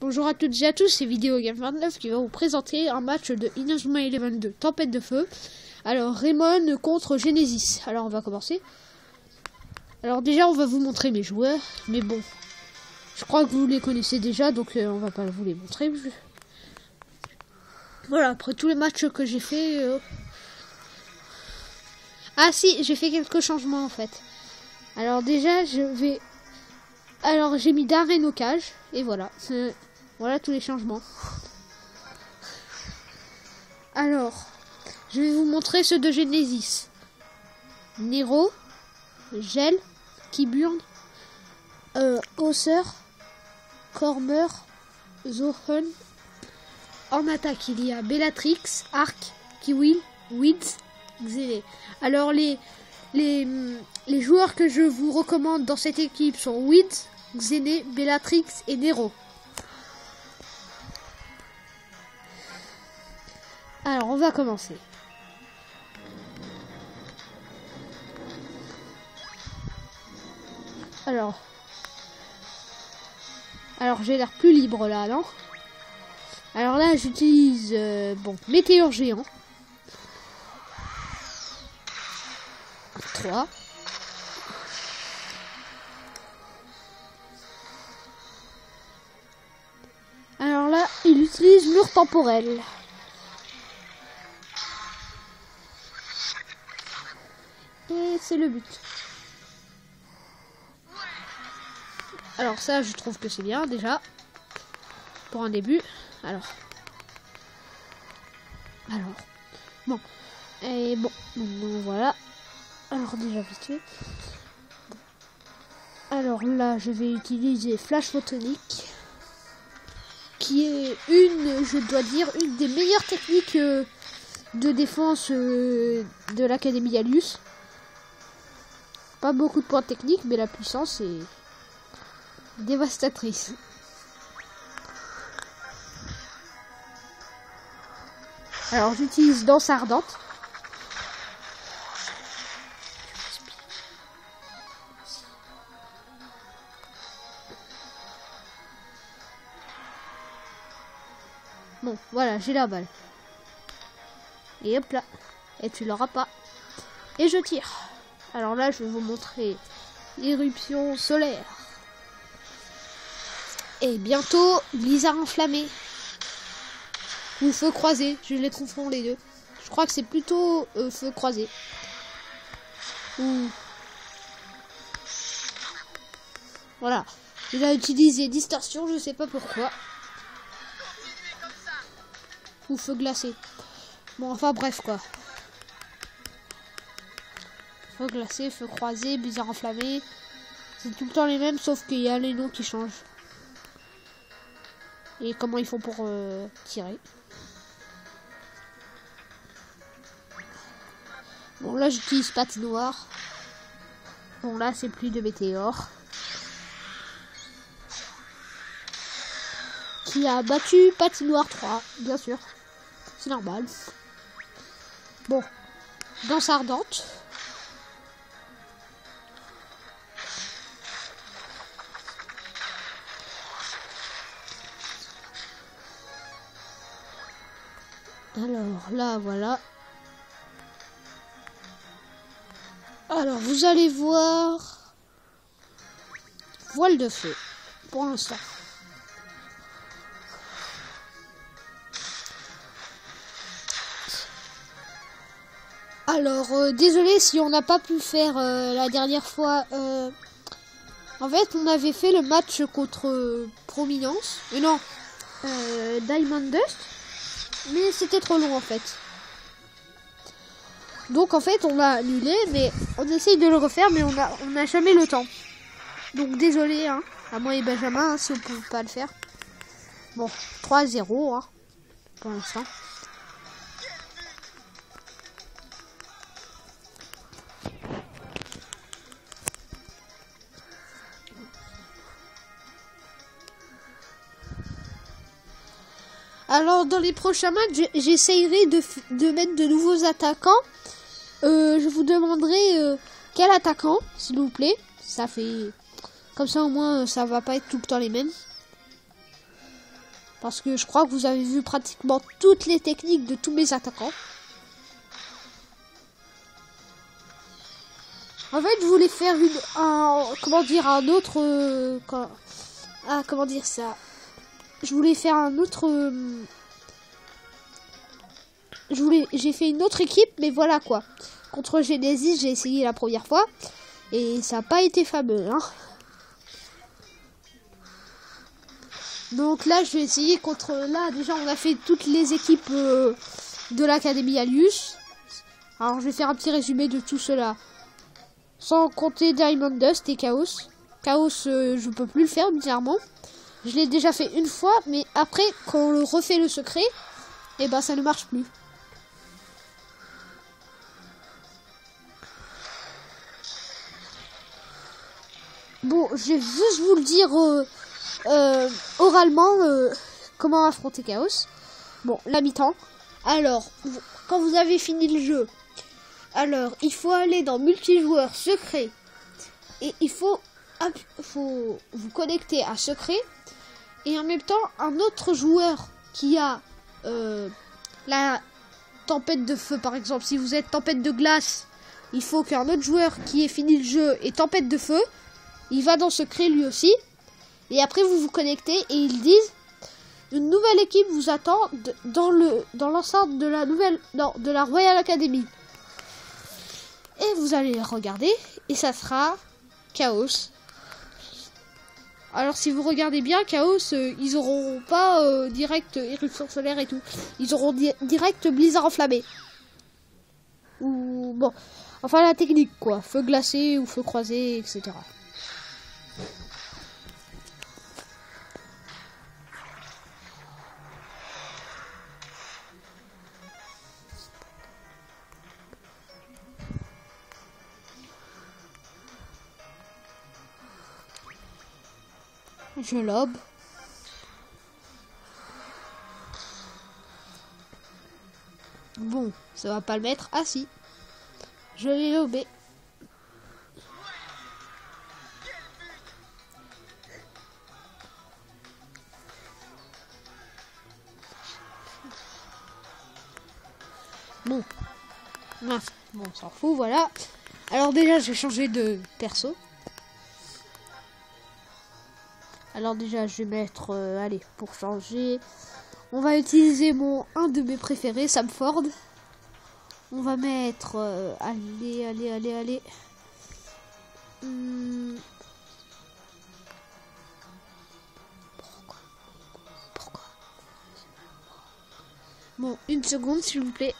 Bonjour à toutes et à tous, c'est Vidéo Game 29 qui va vous présenter un match de Inazuma Eleven 2, Tempête de Feu. Alors Raymond contre Genesis. Alors on va commencer. Alors déjà on va vous montrer mes joueurs, mais bon, je crois que vous les connaissez déjà, donc on va pas vous les montrer. Voilà, après tous les matchs que j'ai fait... Ah si, j'ai fait quelques changements en fait. Alors déjà j'ai mis Darren au cage, et voilà. Voilà tous les changements. Alors, je vais vous montrer ceux de Genesis. Nero, Gel, Kiburn, Hauser, Cormer, Zohan. En attaque, il y a Bellatrix, Arc, Kiwil, Wids, Xele. Alors les joueurs que je vous recommande dans cette équipe sont Wids, Xene, Bellatrix et Nero. Alors on va commencer. Alors j'ai l'air plus libre là, non? Alors là j'utilise Météore Géant 3. Alors là il utilise Mur Temporel. Et c'est le but. Alors ça, je trouve que c'est bien déjà pour un début. Alors bon, et bon, maintenant voilà. Alors déjà vite fait. Alors là, je vais utiliser Flash Photonique, qui est je dois dire, une des meilleures techniques de défense de l'Académie Alius. Pas beaucoup de points techniques, mais la puissance est dévastatrice. Alors j'utilise Danse Ardente. Bon, voilà, j'ai la balle. Et hop là. Et tu l'auras pas. Et je tire. Alors là, je vais vous montrer Éruption solaire. Et bientôt, Blizzard enflammé. Ou feu croisé, je les confonds les deux. Je crois que c'est plutôt feu croisé. Voilà. Il a utilisé distorsion, je sais pas pourquoi. Ou feu glacé. Bon, enfin bref quoi. Feu glacé, feu croisé, Blizzard enflammé. C'est tout le temps les mêmes, sauf qu'il y a les noms qui changent. Et comment ils font pour tirer. Bon, là j'utilise Patinoire. Bon, là c'est plus de Météore. Qui a battu Patinoire 3, bien sûr. C'est normal. Bon, Danse Ardente. Alors là, voilà. Alors, vous allez voir Voile de feu, pour l'instant. Alors, désolé si on n'a pas pu faire la dernière fois. En fait, on avait fait le match contre Prominence. Non, Diamond Dust. Mais c'était trop long en fait. Donc en fait on l'a annulé, mais on essaye de le refaire, mais on n'a jamais le temps. Donc désolé hein, à moi et Benjamin hein, si on ne peut pas le faire. Bon, 3-0 hein, pour l'instant. Alors dans les prochains matchs, j'essayerai de mettre de nouveaux attaquants. Je vous demanderai quel attaquant, s'il vous plaît. Ça fait Comme ça, au moins, ça va pas être tout le temps les mêmes. Parce que je crois que vous avez vu pratiquement toutes les techniques de tous mes attaquants. En fait, je voulais faire un autre... comment dire ça? Je voulais faire un autre... j'ai fait une autre équipe, mais voilà quoi. Contre Genesis, j'ai essayé la première fois. Et ça n'a pas été fameux, hein. Donc là, je vais essayer contre... Là, déjà, on a fait toutes les équipes de l'Académie Alius. Alors, je vais faire un petit résumé de tout cela. Sans compter Diamond Dust et Chaos. Chaos, je peux plus le faire, bizarrement. Je l'ai déjà fait une fois, mais après, quand on le refait le secret, et ben ça ne marche plus. Bon, je vais juste vous le dire oralement comment affronter Chaos. Bon, la mi-temps. Alors, quand vous avez fini le jeu, alors il faut aller dans multijoueur secret et il faut vous connecter à secret et en même temps un autre joueur qui a la tempête de feu par exemple. Si vous êtes tempête de glace, il faut qu'un autre joueur qui ait fini le jeu ait tempête de feu. Il va dans secret lui aussi. Et après vous vous connectez et ils disent une nouvelle équipe vous attend dans l'enceinte de la Royal Academy. Et vous allez regarder et ça sera Chaos. Alors si vous regardez bien, Chaos, ils auront pas direct éruption solaire et tout. Ils auront direct blizzard enflammé. Ou bon, enfin la technique quoi, feu glacé ou feu croisé, etc. Je lobe. Bon, ça va pas le mettre. Ah si. Je l'ai lobé. Bon. Mince. Bon, on s'en fout, voilà. Alors déjà, j'ai changé de perso. Alors déjà, je vais mettre... allez, pour changer... On va utiliser un de mes préférés, Sam Ford. On va mettre... allez. Pourquoi Bon, une seconde, s'il vous plaît.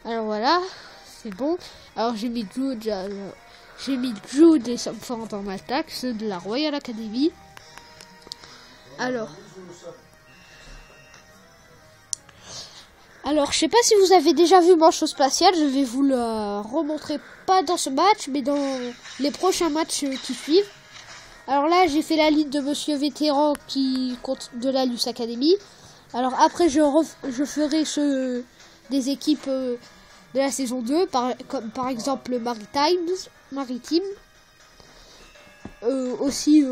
Alors voilà, c'est bon. Alors j'ai mis Jude... J'ai mis Jude et Sam Ford en attaque, ceux de la Royal Academy. Alors, je sais pas si vous avez déjà vu Manchot Spatial, je vais vous le remontrer, pas dans ce match, mais dans les prochains matchs qui suivent. Alors là, j'ai fait la ligne de Monsieur Vétéran qui compte de la Luce Academy. Alors après, je ferai ceux des équipes de la saison 2, comme par exemple Maritime. Aussi,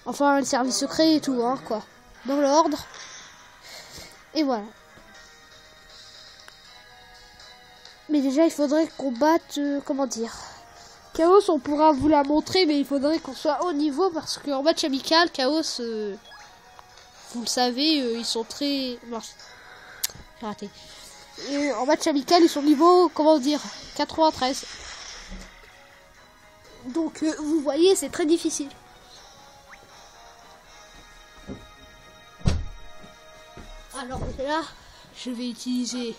enfin, le service secret et tout, hein, quoi. Dans l'ordre. Et voilà. Mais déjà, il faudrait qu'on batte, comment dire... Chaos, on pourra vous la montrer, mais il faudrait qu'on soit au niveau, parce qu'en match amical, Chaos, vous le savez, ils sont très... Non, j'ai raté. Et en match amical, ils sont niveau, comment dire, 93. Donc, vous voyez, c'est très difficile. Alors là, je vais utiliser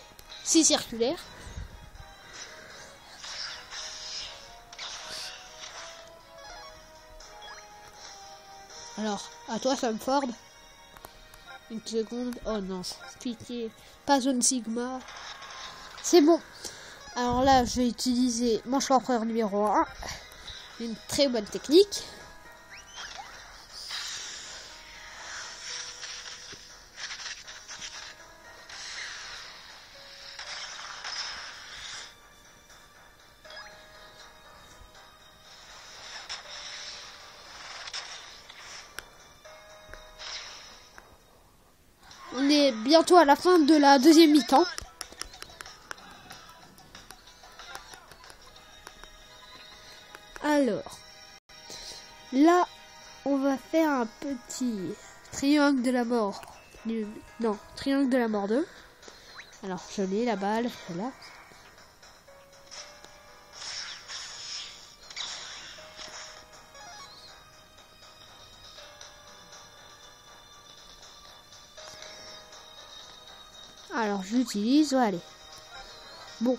6 circulaires. Alors, à toi, Sam Ford. Une seconde. Oh non, pitié. Pas zone Sigma. C'est bon. Alors là, je vais utiliser manche l'empereur numéro 1. Une très bonne technique. On est bientôt à la fin de la deuxième mi-temps. Alors, là, on va faire un petit triangle de la mort. Non, triangle de la mort 2. Alors, je l'ai, la balle, voilà. Alors, j'utilise, allez. Bon.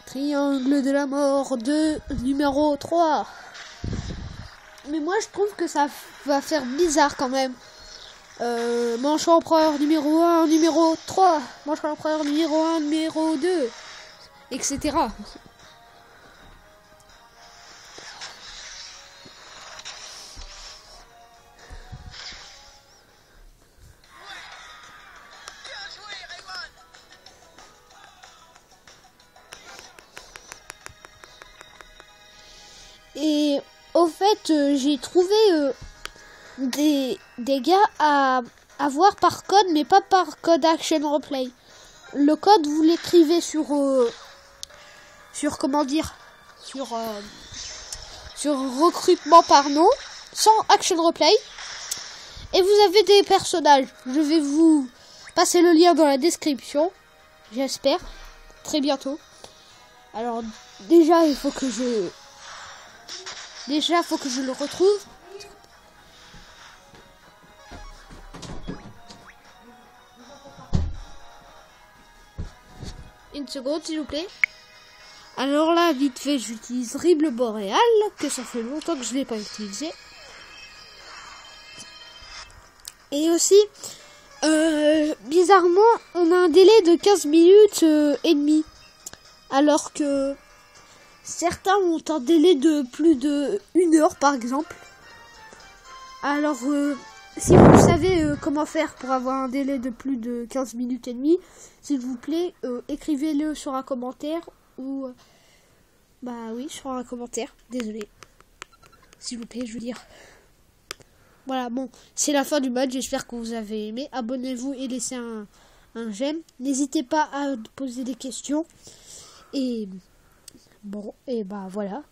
Triangle de la mort 2, numéro 3. Mais moi, je trouve que ça va faire bizarre quand même. Manche empereur numéro 1, numéro 3. Manche empereur numéro 1, numéro 2. Etc. Et au fait, j'ai trouvé des gars à voir par code, mais pas par code Action Replay. Le code, vous l'écrivez sur comment dire, sur recrutement par nom, sans Action Replay. Et vous avez des personnages. Je vais vous passer le lien dans la description. J'espère. Très bientôt. Alors, déjà, il faut que je le retrouve. Une seconde, s'il vous plaît. Alors là, vite fait, j'utilise Ribble Boréal, que ça fait longtemps que je ne l'ai pas utilisé. Et aussi, bizarrement, on a un délai de 15 minutes et demie. Alors que certains ont un délai de plus de 1 heure, par exemple. Alors, si vous savez comment faire pour avoir un délai de plus de 15 minutes et demie, s'il vous plaît, écrivez-le sur un commentaire ou... bah oui, sur un commentaire. Désolé. S'il vous plaît, je veux dire. Voilà, bon, c'est la fin du match. J'espère que vous avez aimé. Abonnez-vous et laissez un j'aime. N'hésitez pas à poser des questions. Et bon, et bah voilà.